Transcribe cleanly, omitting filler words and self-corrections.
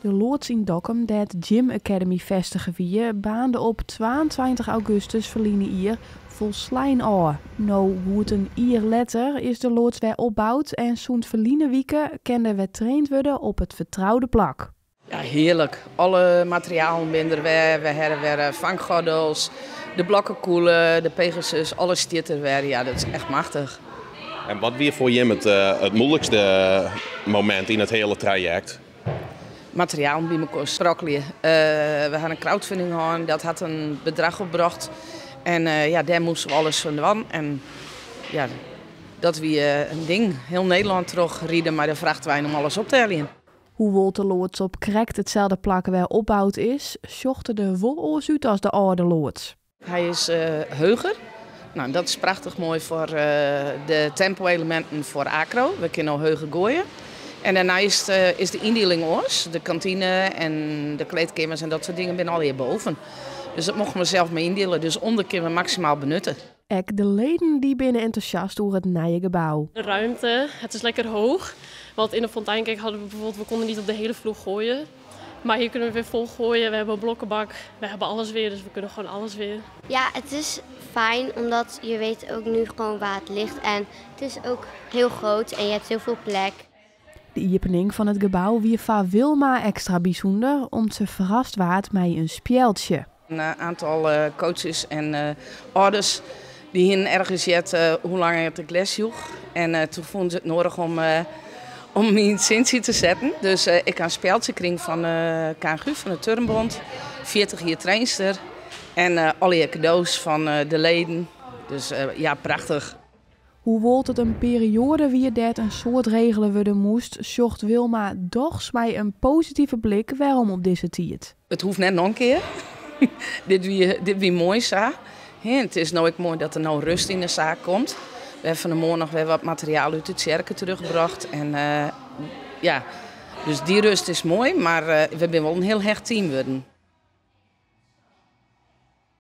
De loods in Dokkum, dat Gym Academy vestigen wie, baande op 22 augustus verliezen hier vol slijn aan. Nou, hoe het een jaar later is de loods weer opbouwd en zo'n verliezen wieken kende we traind worden op het vertrouwde plak. Ja, heerlijk. Alle materialen binnen weer. We hebben weer vanggordels, de blokkenkoelen, de Pegasus, alles stiert er weer. Ja, dat is echt machtig. En wat weer voor je het moeilijkste moment in het hele traject? Materialen bij elkaar sprokkelen. We hadden een crowdfunding gehad, dat had een bedrag opgebracht. En ja, daar moesten we alles van doen. En ja, dat we een ding, heel Nederland terugrieden, maar dan vrachten wij om alles op te halen. Hoe wolt de loods op correct hetzelfde plak weer opbouwd is, zochten de woloors uit als de oude loods. Hij is heuger. Nou, dat is prachtig mooi voor de tempo-elementen voor acro. We kunnen al heuger gooien. En daarna is de indeling oors, de kantine en de kleedkamers en dat soort dingen ben al hierboven. Dus dat mochten we zelf mee indelen. Dus onder kunnen we maximaal benutten. Ook de leden die binnen enthousiast over het nieuwe gebouw. De ruimte, het is lekker hoog. Want in de Fonteinkijk hadden we bijvoorbeeld, we konden niet op de hele vloer gooien. Maar hier kunnen we weer vol gooien. We hebben een blokkenbak, we hebben alles weer, dus we kunnen gewoon alles weer. Ja, het is fijn, omdat je weet ook nu gewoon waar het ligt. En het is ook heel groot en je hebt heel veel plek. De opening van het gebouw wie van Wilma extra bijzonder, om ze verrast waard met een spjeldje. Een aantal coaches en ouders die hier ergens jet hoe lang het glas joeg. En toen vonden ze het nodig om me in Cincy te zetten. Dus ik heb een speeltje kring van KNGU, van de Turnbond. 40 jaar trainster. En alle cadeaus van de leden. Dus ja, prachtig. Hoe wolt het een periode wie dat een soort regelen worden moest, zocht Wilma doch bij een positieve blik waarom op deze tijd. Het hoeft net nog een keer. dit wie mooi zo. Het is nou ook mooi dat er nou rust in de zaak komt. We hebben vanmorgen nog weer wat materiaal uit het cirkel teruggebracht. En ja, dus die rust is mooi, maar we zijn wel een heel hecht team worden.